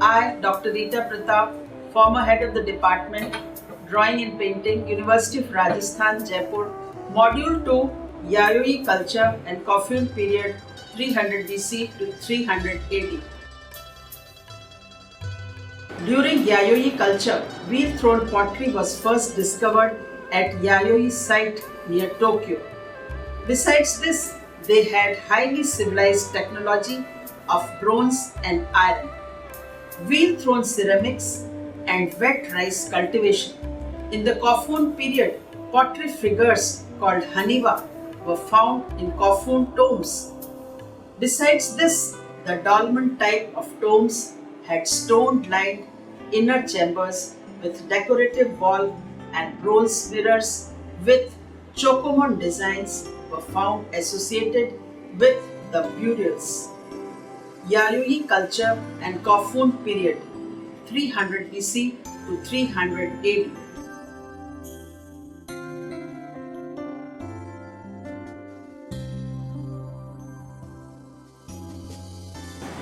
I, Dr. Rita Pratap, former head of the department, Drawing and Painting, University of Rajasthan, Jaipur, Module 2, Yayoi Culture and Kofun Period 300 BC to 300 AD. During Yayoi culture, wheel-thrown pottery was first discovered at Yayoi site near Tokyo. Besides this, they had highly civilized technology of bronze and iron, wheel-thrown ceramics, and wet rice cultivation. In the Kofun period, pottery figures called haniwa were found in Kofun tombs. Besides this, the dolmen type of tombs had stone-lined inner chambers with decorative wall and bronze mirrors with chokomon designs were found associated with the burials. Yayoi culture and Kofun period 300 BC to 300 AD.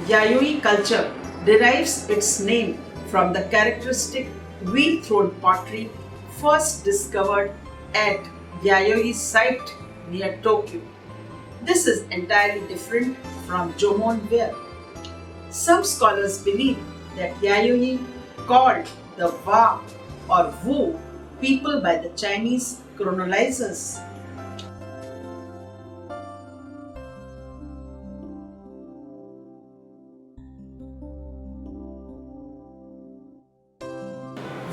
Yayoi culture derives its name from the characteristic wheel-thrown pottery first discovered at Yayoi site near Tokyo. This is entirely different from Jomon ware. Some scholars believe that Yayoi called the Wa or Wu people by the Chinese chronologers.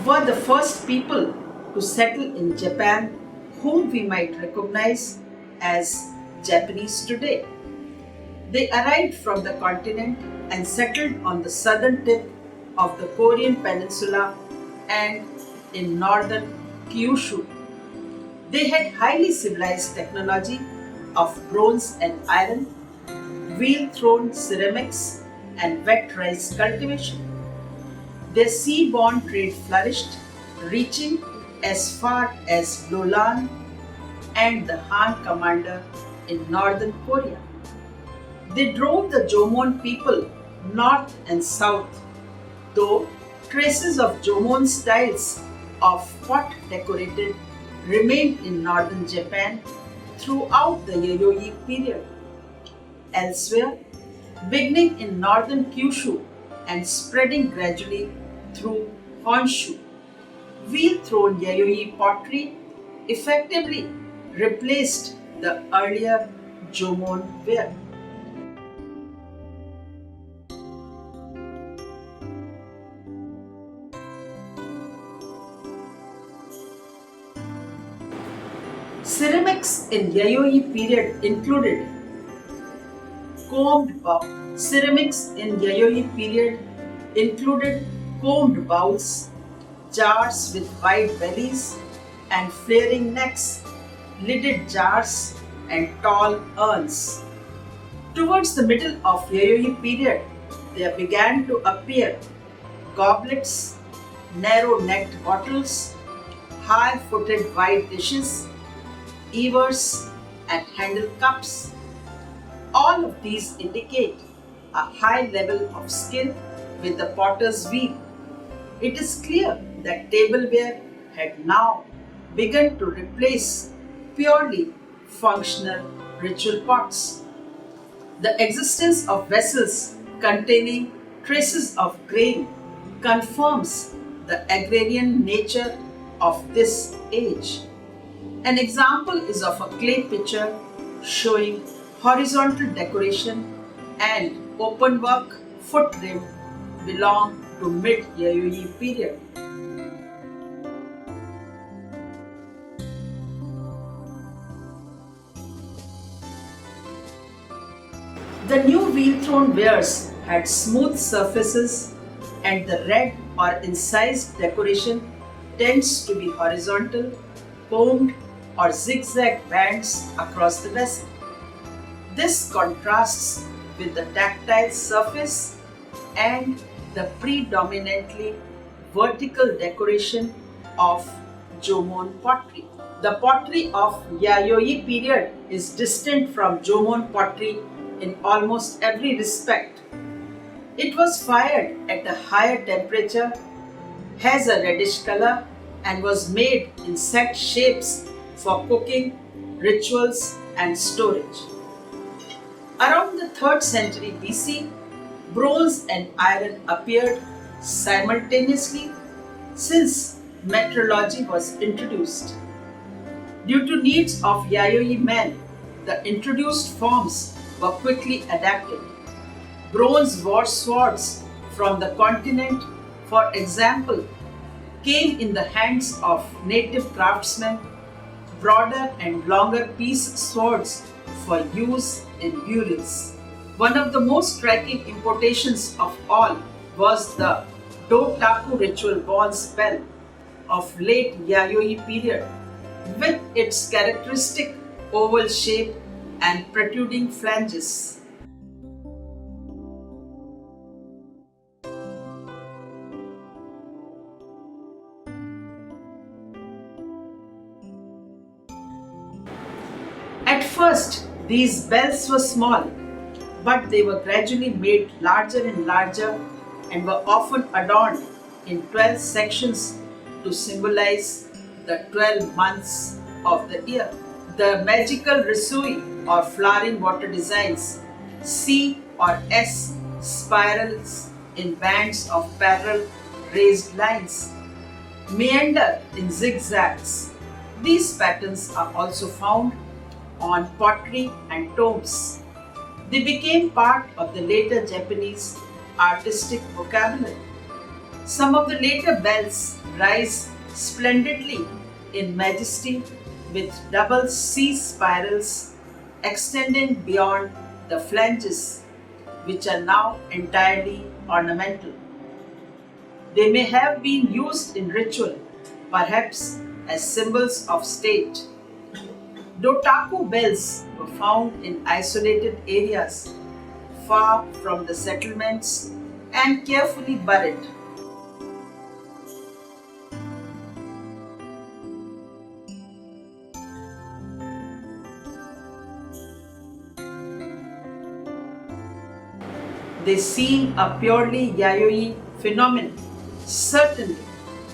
Were the first people to settle in Japan, whom we might recognize as Japanese today. They arrived from the continent and settled on the southern tip of the Korean peninsula and in northern Kyushu. They had highly civilized technology of bronze and iron, wheel-thrown ceramics, and wet rice cultivation. Their seaborne trade flourished, reaching as far as Lolan and the Han Commander in northern Korea. They drove the Jomon people north and south, though traces of Jomon styles of pot decorated remained in northern Japan throughout the Yayoi period. Elsewhere, beginning in northern Kyushu and spreading gradually through Honshu, wheel-thrown Yayoi pottery effectively replaced the earlier Jomon ware. Ceramics in Yayoi period included combed bowl. Ceramics in Yayoi period included combed bowls, jars with wide bellies and flaring necks, lidded jars, and tall urns. Towards the middle of Yayoi period, there began to appear goblets, narrow-necked bottles, high-footed wide dishes, ewers, and handle cups. All of these indicate a high level of skill with the potter's wheel. It is clear that tableware had now begun to replace purely functional ritual pots. The existence of vessels containing traces of grain confirms the agrarian nature of this age. An example is of a clay pitcher showing horizontal decoration and openwork foot rim belong to mid-Yayoi period. The new wheel-thrown wares had smooth surfaces and the red or incised decoration tends to be horizontal, combed or zigzag bands across the vessel. This contrasts with the tactile surface and the predominantly vertical decoration of Jomon pottery. The pottery of Yayoi period is distinct from Jomon pottery in almost every respect. It was fired at a higher temperature, has a reddish color, and was made in set shapes for cooking, rituals, and storage. Around the 3rd century BC, bronze and iron appeared simultaneously since metrology was introduced. Due to needs of Yayoi men, the introduced forms were quickly adapted. Bronze war swords from the continent, for example, came in the hands of native craftsmen, broader and longer piece swords for use in burials. One of the most striking importations of all was the Do-taku ritual ball spell of late Yayoi period, with its characteristic oval shape and protruding flanges. At first, these bells were small, but they were gradually made larger and larger and were often adorned in 12 sections to symbolize the 12 months of the year. The magical risui or flowering water designs, C or S spirals in bands of parallel raised lines, meander in zigzags. These patterns are also found on pottery and tombs. They became part of the later Japanese artistic vocabulary. Some of the later bells rise splendidly in majesty with double C spirals extending beyond the flanges, which are now entirely ornamental. They may have been used in ritual, perhaps as symbols of state. Do-taku bells were found in isolated areas far from the settlements and carefully buried. They seem a purely Yayoi phenomenon. Certainly,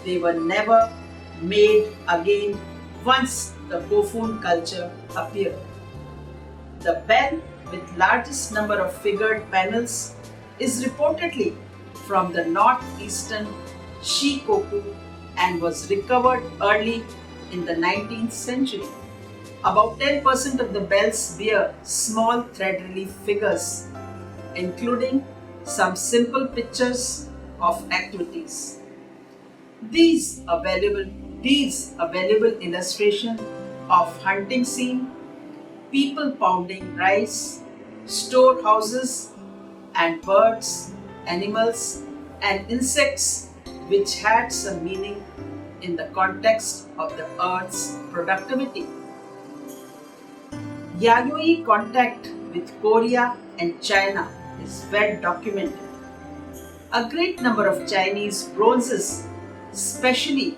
they were never made again once the Kofun culture appeared. The bell with largest number of figured panels is reportedly from the northeastern Shikoku and was recovered early in the 19th century. About 10% of the bells bear small thread relief figures, including some simple pictures of activities. These are valuable illustration of hunting scene, people pounding rice, storehouses, and birds, animals, and insects which had some meaning in the context of the earth's productivity. Yayoi contact with Korea and China is well documented. A great number of Chinese bronzes, especially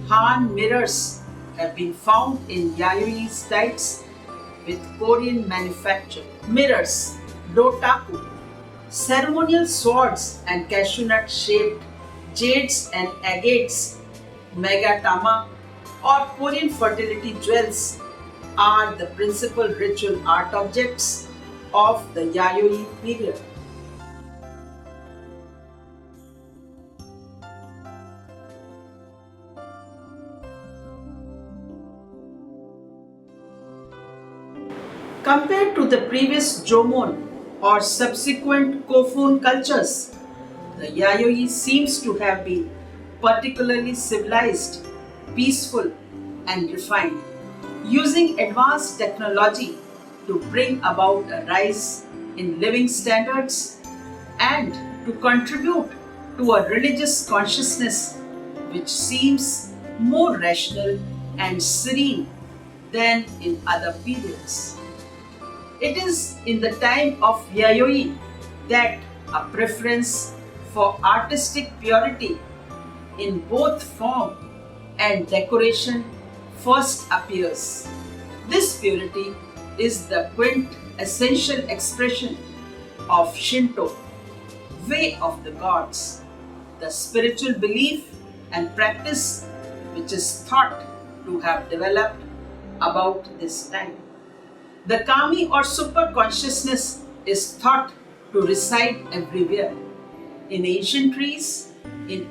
Han mirrors, have been found in Yayoi sites with Korean manufacture. Mirrors, Do-taku, ceremonial swords and cashew nut shaped jades and agates, megatama, or Korean fertility jewels are the principal ritual art objects of the Yayoi period. Compared to the previous Jomon or subsequent Kofun cultures, the Yayoi seems to have been particularly civilized, peaceful, and refined, using advanced technology to bring about a rise in living standards and to contribute to a religious consciousness which seems more rational and serene than in other periods. It is in the time of Yayoi that a preference for artistic purity in both form and decoration first appears. This purity is the quintessential expression of Shinto, way of the gods, the spiritual belief and practice which is thought to have developed about this time. The kami or super consciousness is thought to reside everywhere, in ancient trees, in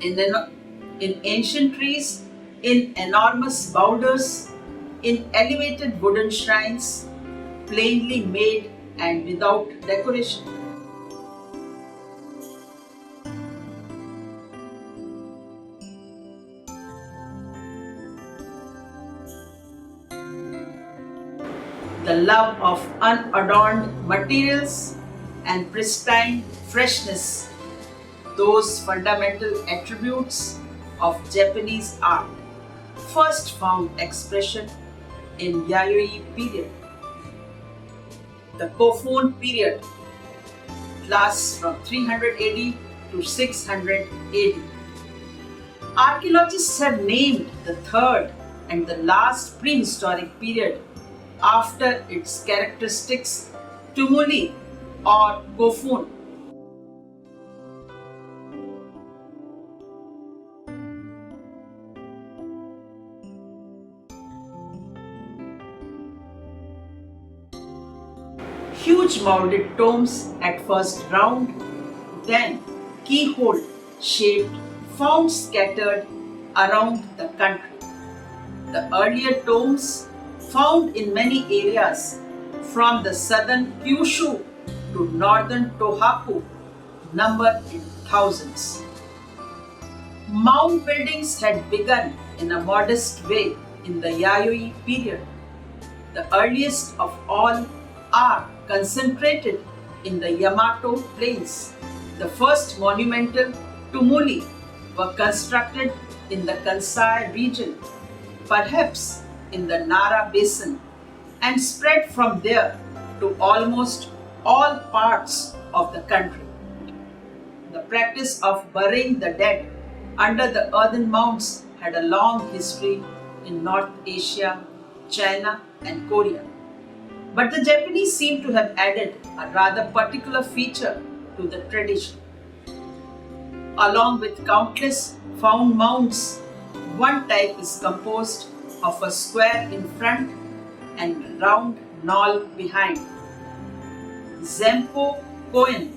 ancient trees, in enormous boulders, in elevated wooden shrines, plainly made and without decoration. The love of unadorned materials and pristine freshness, those fundamental attributes of Japanese art, first found expression in Yayoi period. The Kofun period lasts from 300 AD to 600 AD. Archaeologists have named the third and the last prehistoric period after its characteristics tumuli or Kofun. Huge molded tombs, at first round, then keyhole shaped, found scattered around the country. The earlier tombs, found in many areas from the southern Kyushu to northern Tohoku, number in thousands. Mound buildings had begun in a modest way in the Yayoi period. The earliest of all are concentrated in the Yamato plains. The first monumental tumuli were constructed in the Kansai region, perhaps in the Nara basin, and spread from there to almost all parts of the country. The practice of burying the dead under the earthen mounds had a long history in North Asia, China, and Korea. But the Japanese seem to have added a rather particular feature to the tradition. Along with countless found mounds, one type is composed of a square in front and round knoll behind. Zempo koen,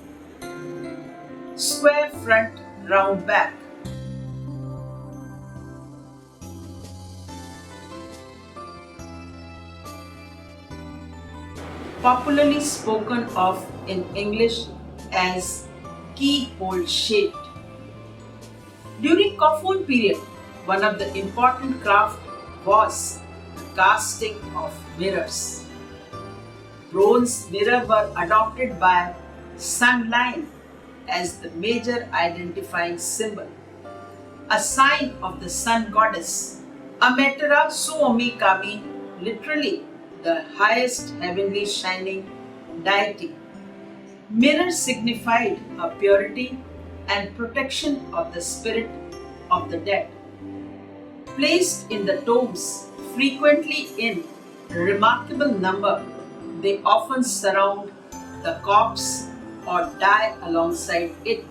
square front, round back. Popularly spoken of in English as keyhole shaped. During Kofun period, one of the important craft was the casting of mirrors. Bronze mirror were adopted by sun line as the major identifying symbol, a sign of the sun goddess, Amatera Suomi Kami, literally the highest heavenly shining deity. Mirror signified a purity and protection of the spirit of the dead. Placed in the tombs, frequently in remarkable number, they often surround the corpse or die alongside it,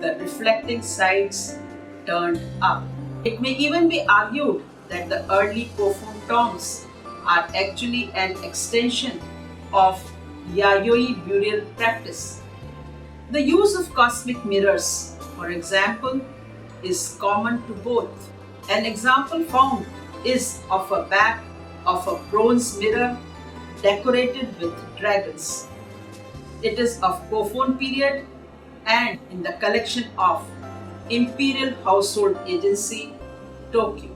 the reflecting sides turned up. It may even be argued that the early Kofun tombs are actually an extension of Yayoi burial practice. The use of cosmic mirrors, for example, is common to both. An example found is of a back of a bronze mirror decorated with dragons. It is of Kofun period and in the collection of Imperial Household Agency, Tokyo.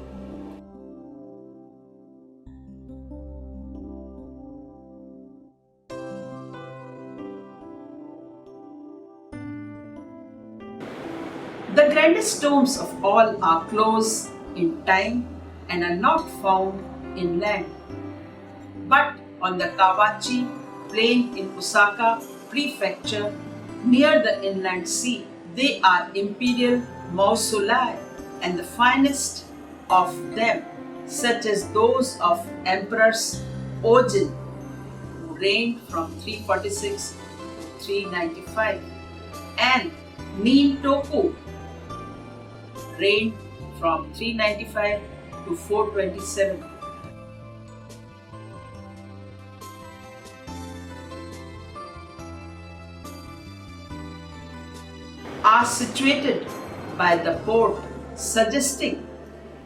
The grandest tombs of all are close in time and are not found inland, but on the Kawachi plain in Osaka Prefecture near the inland sea. They are imperial mausolei, and the finest of them, such as those of Emperors Ojin, who reigned from 346 to 395, and M-02 reigned from 395 to 427. Are situated by the port, suggesting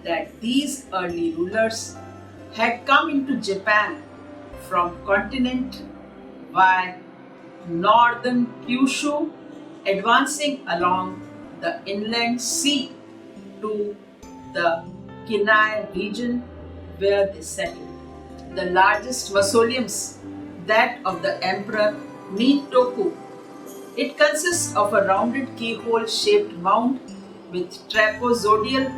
that these early rulers had come into Japan from continent via northern Kyushu, advancing along the inland sea to the Kinai region where they settled. The largest mausoleums, that of the Emperor M-02. It consists of a rounded keyhole-shaped mound with trapezoidal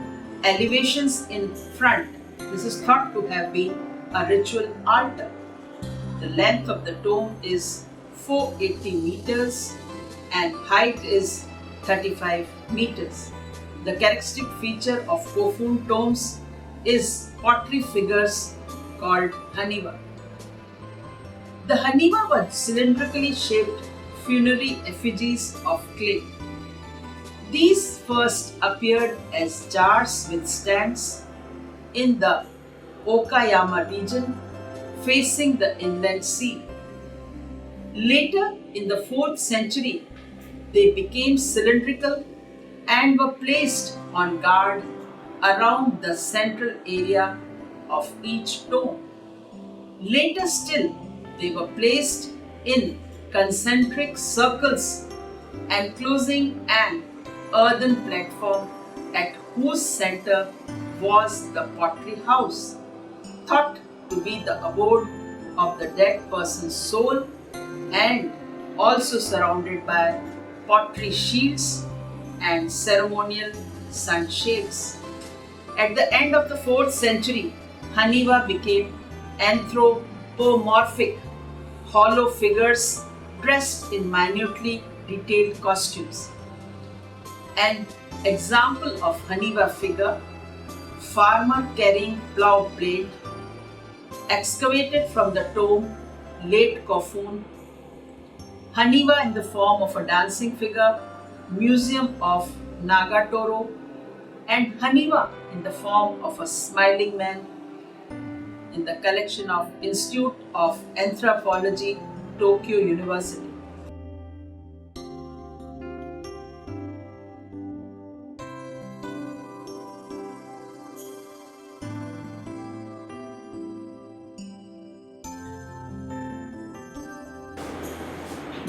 elevations in front. This is thought to have been a ritual altar. The length of the tomb is 480 meters and height is 35 meters. The characteristic feature of Kofun tombs is pottery figures called haniwa. The haniwa were cylindrically shaped funerary effigies of clay. These first appeared as jars with stands in the Okayama region facing the inland sea. Later, in the 4th century, they became cylindrical and were placed on guard around the central area of each tomb. Later still, they were placed in concentric circles enclosing an earthen platform at whose center was the pottery house, thought to be the abode of the dead person's soul and also surrounded by pottery shields and ceremonial sunshades. At the end of the 4th century, haniwa became anthropomorphic, hollow figures dressed in minutely detailed costumes. An example of haniwa figure, farmer carrying plough blade, excavated from the tomb late Kofun, haniwa in the form of a dancing figure, Museum of Nagatoro, and haniwa in the form of a smiling man in the collection of Institute of Anthropology, Tokyo University.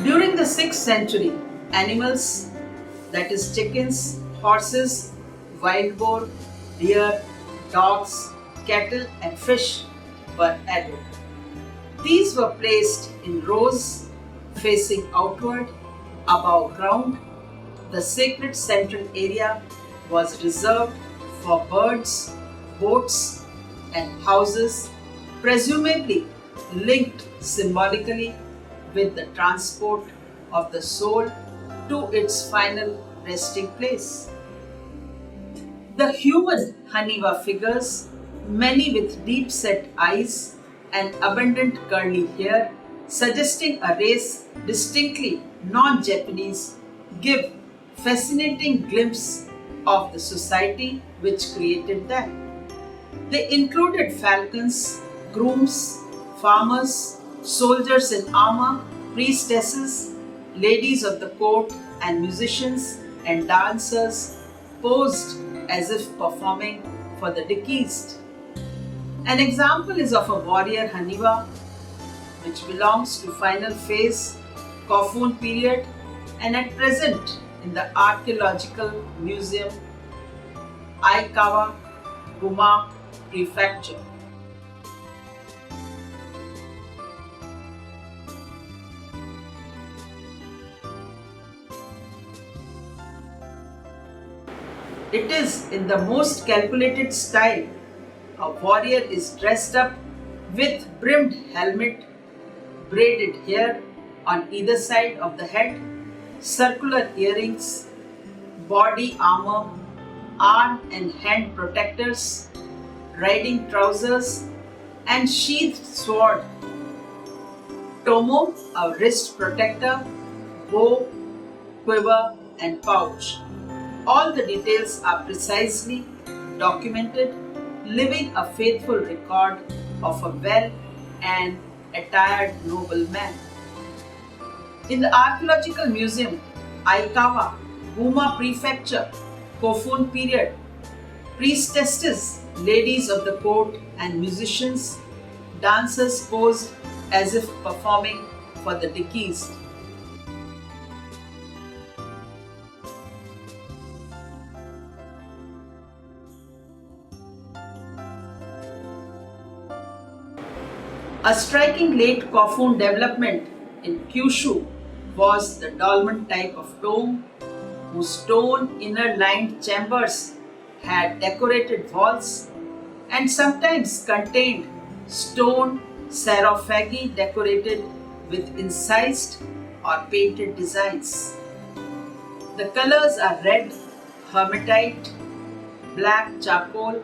During the 6th century, animals, that is chickens, horses, wild boar, deer, dogs, cattle and fish were added. These were placed in rows facing outward above ground. The sacred central area was reserved for birds, boats and houses, presumably linked symbolically with the transport of the soul to its final resting place. The human haniwa figures, many with deep-set eyes and abundant curly hair, suggesting a race distinctly non-Japanese, give fascinating glimpse of the society which created them. They included falcons, grooms, farmers, soldiers in armor, priestesses, ladies of the court, and musicians and dancers posed as if performing for the deceased. An example is of a warrior haniwa, which belongs to final phase Kofun period and at present in the Archaeological Museum, Aikawa, Guma Prefecture. It is in the most calculated style. A warrior is dressed up with brimmed helmet, braided hair on either side of the head, circular earrings, body armor, arm and hand protectors, riding trousers, and sheathed sword. Tomo, a wrist protector, bow, quiver, and pouch. All the details are precisely documented, leaving a faithful record of a well and attired nobleman. In the Archaeological Museum, Aikawa, Guma Prefecture, Kofun period, priestesses, ladies of the court, and musicians, dancers posed as if performing for the deceased. A striking late Kofun development in Kyushu was the dolmen type of tomb, whose stone inner lined chambers had decorated walls and sometimes contained stone sarcophagi decorated with incised or painted designs. The colors are red hematite, black charcoal,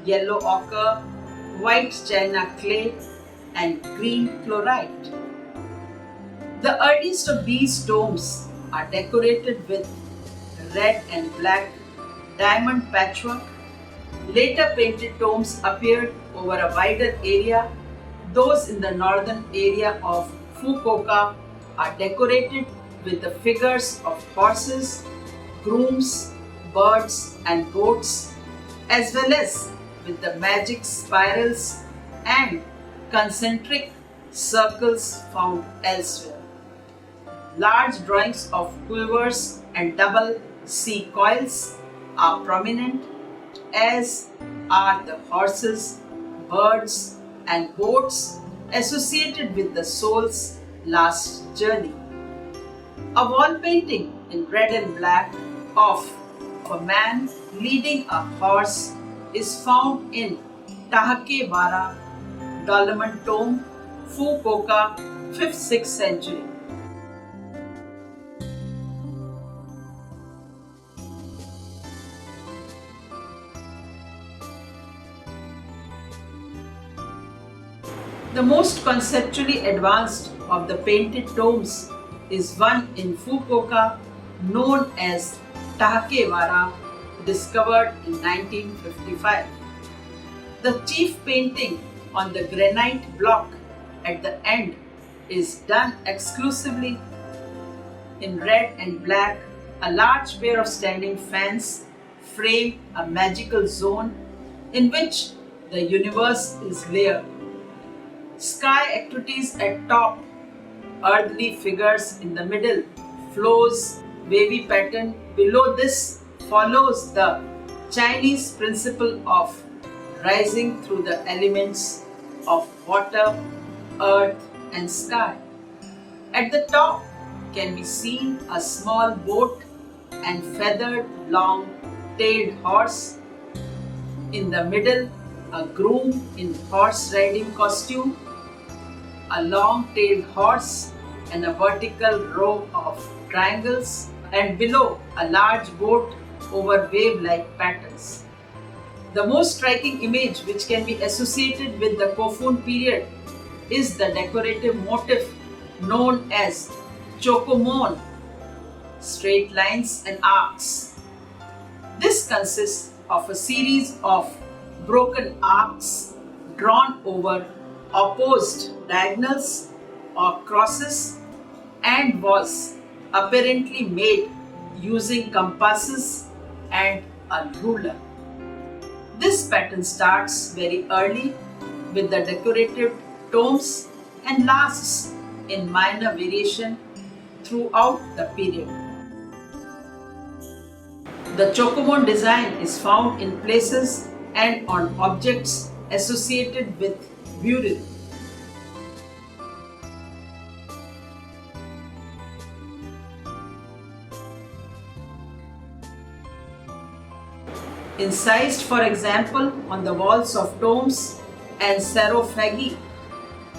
yellow ochre, white china clay, and green chlorite. The earliest of these tombs are decorated with red and black diamond patchwork. Later painted tombs appeared over a wider area. Those in the northern area of Fukuoka are decorated with the figures of horses, grooms, birds, and goats, as well as with the magic spirals and concentric circles found elsewhere. Large drawings of quivers and double sea coils are prominent, as are the horses, birds, and goats associated with the soul's last journey. A wall painting in red and black of a man leading a horse is found in Tahakewara Dolmen Tomb, Fukuoka, 5th-6th century. The most conceptually advanced of the painted tombs is one in Fukuoka known as Tahakewara, discovered in 1955. The chief painting on the granite block at the end is done exclusively in red and black. A large pair of standing fans frame a magical zone in which the universe is layered. Sky activities at top, earthly figures in the middle, flows, wavy pattern below this follows the Chinese principle of rising through the elements of water, earth, and sky. At the top can be seen a small boat and feathered long-tailed horse. In the middle, a groom in horse riding costume, a long-tailed horse, and a vertical row of triangles, and below a large boat over wave-like patterns. The most striking image which can be associated with the Kofun period is the decorative motif known as chokomon, straight lines and arcs. This consists of a series of broken arcs drawn over opposed diagonals or crosses and was apparently made using compasses and a ruler. This pattern starts very early with the decorative tombs and lasts in minor variation throughout the period. The chokomon design is found in places and on objects associated with burial. Incised, for example, on the walls of tombs and sarcophagi,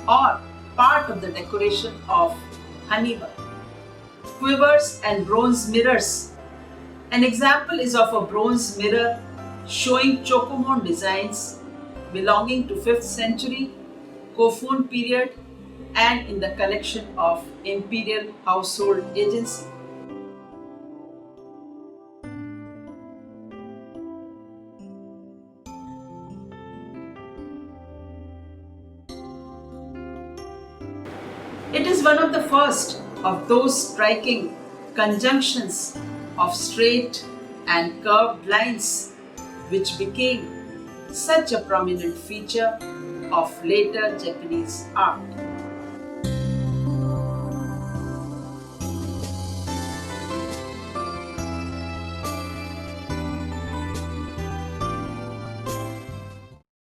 or part of the decoration of Haniba. Quivers and bronze mirrors. An example is of a bronze mirror showing chokomon designs belonging to 5th century Kofun period and in the collection of Imperial Household Agency. It is one of the first of those striking conjunctions of straight and curved lines which became such a prominent feature of later Japanese art.